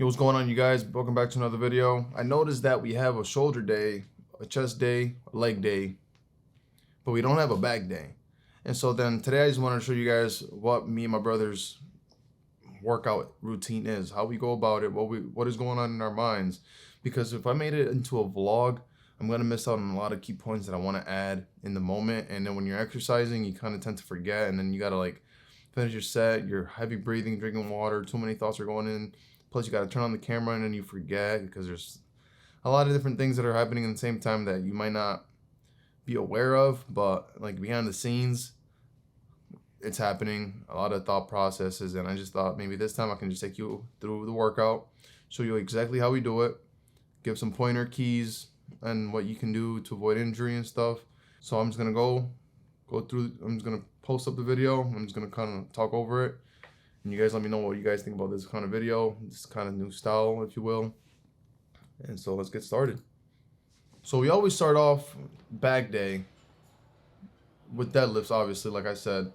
Yo, what's going on, you guys? Welcome back to another video. I noticed that we have a shoulder day, a chest day, a leg day, but we don't have a back day. And so then today I just wanted to show you guys what me and my brother's workout routine is, how we go about it, what is going on in our minds. Because if I made it into a vlog, I'm gonna miss out on a lot of key points that I want to add in the moment. And then when you're exercising, you kind of tend to forget, and then you gotta like finish your set, you're heavy breathing, drinking water, too many thoughts are going in. Plus, you got to turn on the camera and then you forget because there's a lot of different things that are happening at the same time that you might not be aware of, but like behind the scenes, it's happening. A lot of thought processes, and I just thought maybe this time I can just take you through the workout, show you exactly how we do it, give some pointer keys and what you can do to avoid injury and stuff. So I'm just gonna go through. I'm just gonna post up the video. I'm just gonna kind of talk over it. And you guys let me know what you guys think about this kind of video, this kind of new style, if you will. And so let's get started. So we always start off back day with deadlifts, obviously, like I said.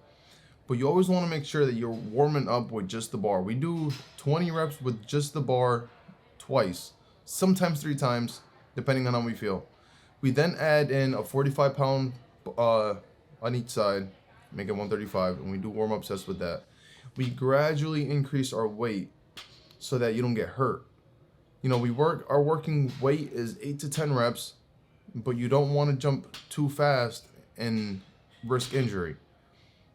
But you always want to make sure that you're warming up with just the bar. We do 20 reps with just the bar twice, sometimes 3 times, depending on how we feel. We then add in a 45-pound on each side, make it 135, and we do warm-up sets with that. We gradually increase our weight so that you don't get hurt. You know, our working weight is 8 to 10 reps, but you don't want to jump too fast and risk injury.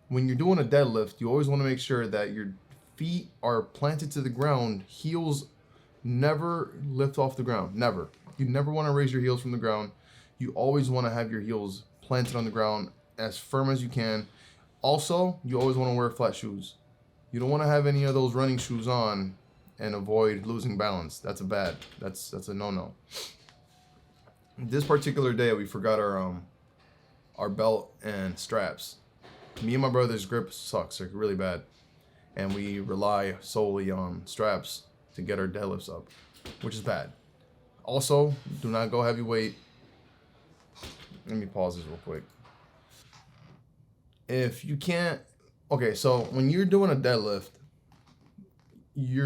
When you're doing a deadlift, you always want to make sure that your feet are planted to the ground. Heels never lift off the ground, never. You never want to raise your heels from the ground. You always want to have your heels planted on the ground as firm as you can. Also, you always want to wear flat shoes. You don't want to have any of those running shoes on and avoid losing balance. That's a no-no. This particular day, we forgot our belt and straps. Me and my brother's grip sucks, like really bad, and we rely solely on straps to get our deadlifts up, which is bad. Also, do not go heavyweight. Let me pause this real quick. If you can't. Okay, so when you're doing a deadlift, you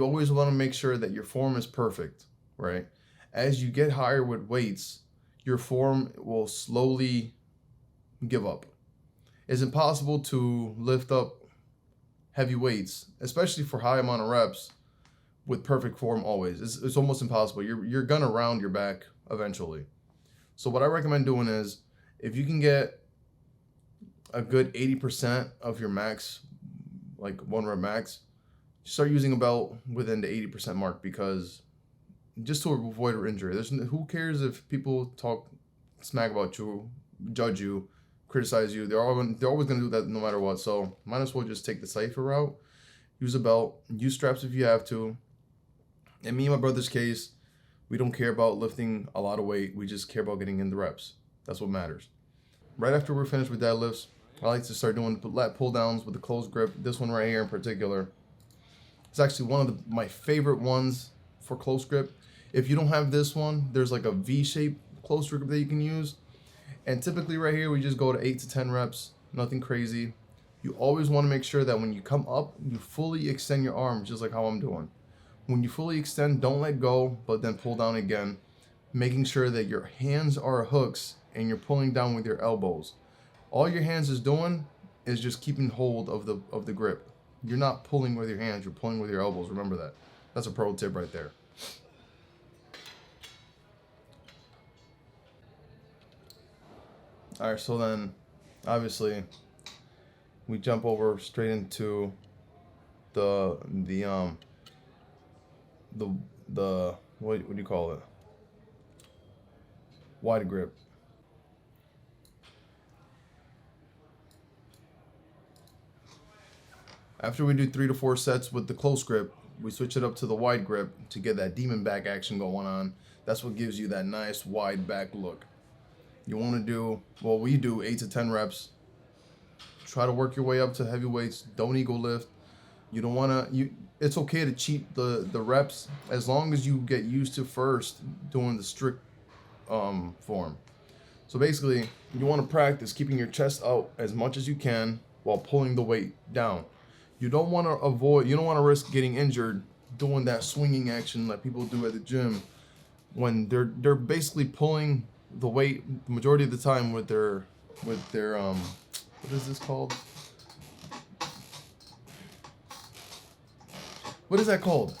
always want to make sure that your form is perfect, right? As you get higher with weights, your form will slowly give up. It's impossible to lift up heavy weights, especially for high amount of reps, with perfect form always. It's almost impossible. You're gonna round your back eventually. So what I recommend doing is, if you can get a good 80% of your max, like 1 rep max, start using a belt within the 80% mark, because just to avoid injury. Who cares if people talk smack about you, judge you, criticize you? They're always going to do that no matter what. So might as well just take the safer route. Use a belt, use straps if you have to. In me and my brother's case, we don't care about lifting a lot of weight. We just care about getting in the reps. That's what matters. Right after we're finished with deadlifts, I like to start doing lat pull-downs with the closed grip. This one right here in particular, it's actually one of my favorite ones for close grip. If you don't have this one, there's like a V-shaped close grip that you can use. And typically right here, we just go to 8 to 10 reps, nothing crazy. You always want to make sure that when you come up, you fully extend your arms, just like how I'm doing. When you fully extend, don't let go, but then pull down again, making sure that your hands are hooks and you're pulling down with your elbows. All your hands is doing is just keeping hold of the grip. You're not pulling with your hands, you're pulling with your elbows. Remember that. That's a pro tip right there. All right, so then obviously we jump over straight into the what do you call it? Wide grip. After we do 3 to 4 sets with the close grip, we switch it up to the wide grip to get that demon back action going on. That's what gives you that nice wide back look. You want to do, well, we do 8 to 10 reps. Try to work your way up to heavy weights. Don't ego lift. You don't want to, it's okay to cheat the reps as long as you get used to first doing the strict form. So basically, you want to practice keeping your chest out as much as you can while pulling the weight down. You don't want to risk getting injured doing that swinging action that people do at the gym when they're basically pulling the weight the majority of the time with their what is this called? What is that called?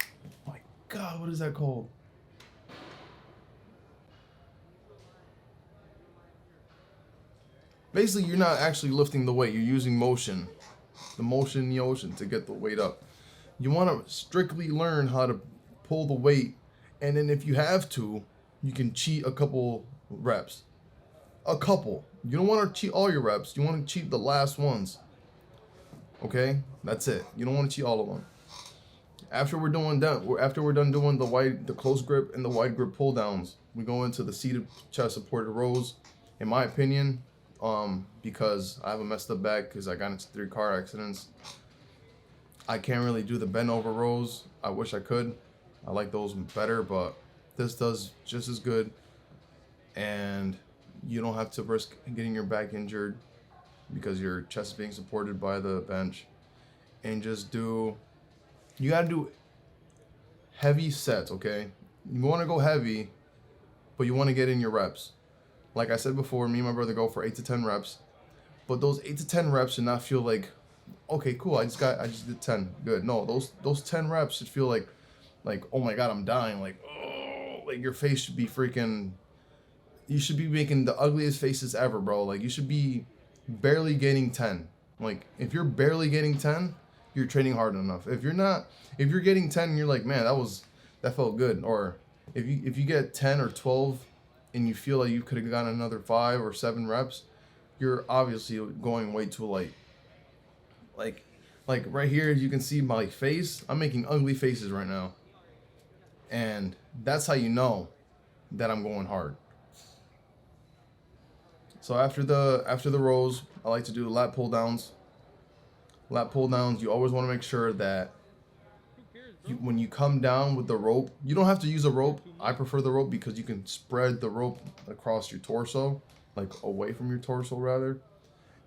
Oh my God, what is that called? Basically, you're not actually lifting the weight. You're using motion, the motion in the ocean to get the weight up. You want to strictly learn how to pull the weight, and then if you have to, you can cheat a couple reps. A couple. You don't want to cheat all your reps. You want to cheat the last ones. Okay? That's it. You don't want to cheat all of them. After we're done doing the close grip and the wide grip pull downs, we go into the seated chest supported rows. In my opinion, because I have a messed up back because I got into 3 car accidents, I can't really do the bend over rows. I wish I could. I like those better, but this does just as good. And you don't have to risk getting your back injured because your chest is being supported by the bench. And you gotta do heavy sets, okay? You wanna go heavy, but you wanna get in your reps. Like I said before, me and my brother go for 8 to 10 reps. But those 8 to 10 reps should not feel like, okay, cool, I just did 10, good. No, those 10 reps should feel like, oh my God, I'm dying. Like, oh, like your face should be freaking, you should be making the ugliest faces ever, bro. Like you should be barely getting 10. Like if you're barely getting 10, you're training hard enough. If you're getting 10 and you're like, man, that felt good. Or if you get 10 or 12 and you feel like you could have gotten another 5 or 7 reps, you're obviously going way too light. Like right here, you can see my face. I'm making ugly faces right now. And that's how you know that I'm going hard. So after the rows, I like to do lat pull downs. Lat pull downs, you always want to make sure that when you come down with the rope, you don't have to use a rope. I prefer the rope because you can spread the rope across your torso, like away from your torso rather.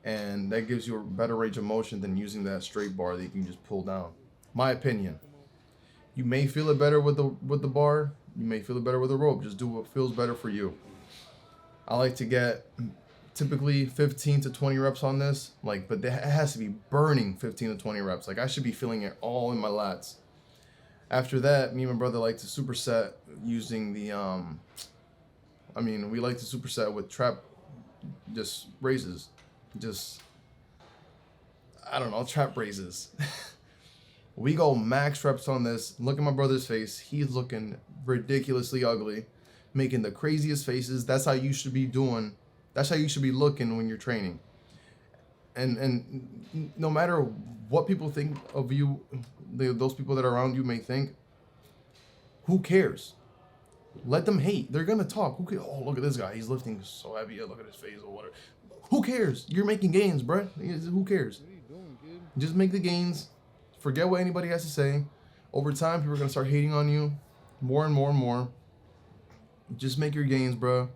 And that gives you a better range of motion than using that straight bar that you can just pull down. My opinion. You may feel it better with the bar. You may feel it better with the rope. Just do what feels better for you. I like to get typically 15 to 20 reps on this, but it has to be burning 15 to 20 reps. Like I should be feeling it all in my lats. After that, me and my brother like to superset using the we like to superset with trap, just raises. Trap raises. We go max reps on this. Look at my brother's face. He's looking ridiculously ugly, making the craziest faces. That's how you should be doing. That's how you should be looking when you're training. And no matter what people think of you, those people that are around you may think, who cares? Let them hate. They're gonna talk. Who cares? Oh, look at this guy. He's lifting so heavy. Look at his face or whatever. Who cares? You're making gains, bruh. Who cares? What are you doing, kid? Just make the gains. Forget what anybody has to say. Over time, people are gonna start hating on you more and more and more. Just make your gains, bro.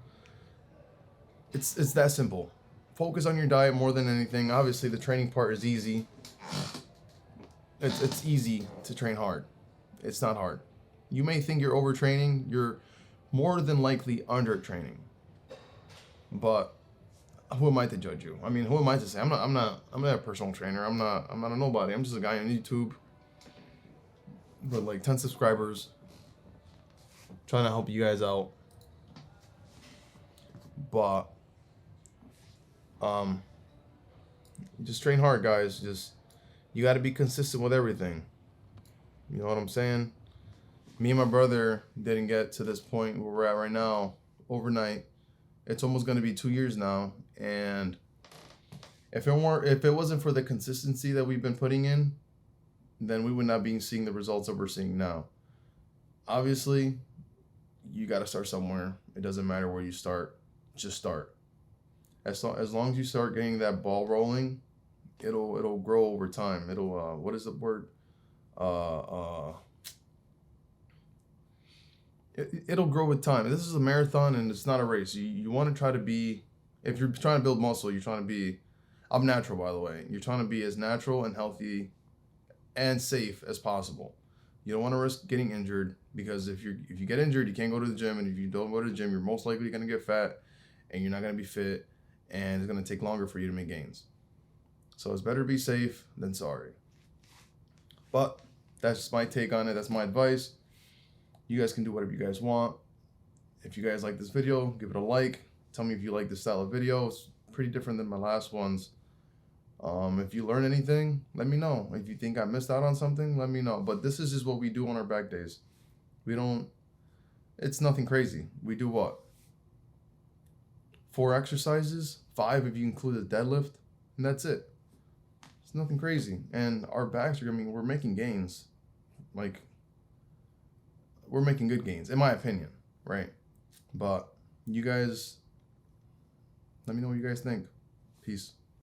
It's that simple. Focus on your diet more than anything. Obviously, the training part is easy. It's easy to train hard. It's not hard. You may think you're overtraining. You're more than likely under-training. But who am I to judge you? I mean, who am I to say? I'm not a personal trainer. I'm not a nobody. I'm just a guy on YouTube with like 10 subscribers, trying to help you guys out. But just train hard, guys. You got to be consistent with everything. You know what I'm saying? Me and my brother didn't get to this point where we're at right now overnight. It's almost going to be 2 years now, and if it wasn't for the consistency that we've been putting in, then we would not be seeing the results that we're seeing now. Obviously, you got to start somewhere. It doesn't matter where you start. Just start. As long as you start getting that ball rolling, it'll grow over time. It'll what is the word? It'll grow with time. This is a marathon and it's not a race. You want to try to be, if you're trying to build muscle, you're trying to be, I'm natural by the way. You're trying to be as natural and healthy and safe as possible. You don't want to risk getting injured, because if you get injured, you can't go to the gym, and if you don't go to the gym, you're most likely going to get fat, and you're not going to be fit, and it's going to take longer for you to make gains. So it's better to be safe than sorry. But that's just my take on it. That's my advice. You guys can do whatever you guys want. If you guys like this video, give it a like. Tell me if you like this style of video. It's pretty different than my last ones. If you learn anything, let me know. If you think I missed out on something, let me know. But this is just what we do on our back days. It's nothing crazy. We do what? 4 exercises, 5 if you include the deadlift, and that's it. It's nothing crazy. And our backs we're making gains. Like, we're making good gains, in my opinion, right? But you guys, let me know what you guys think. Peace.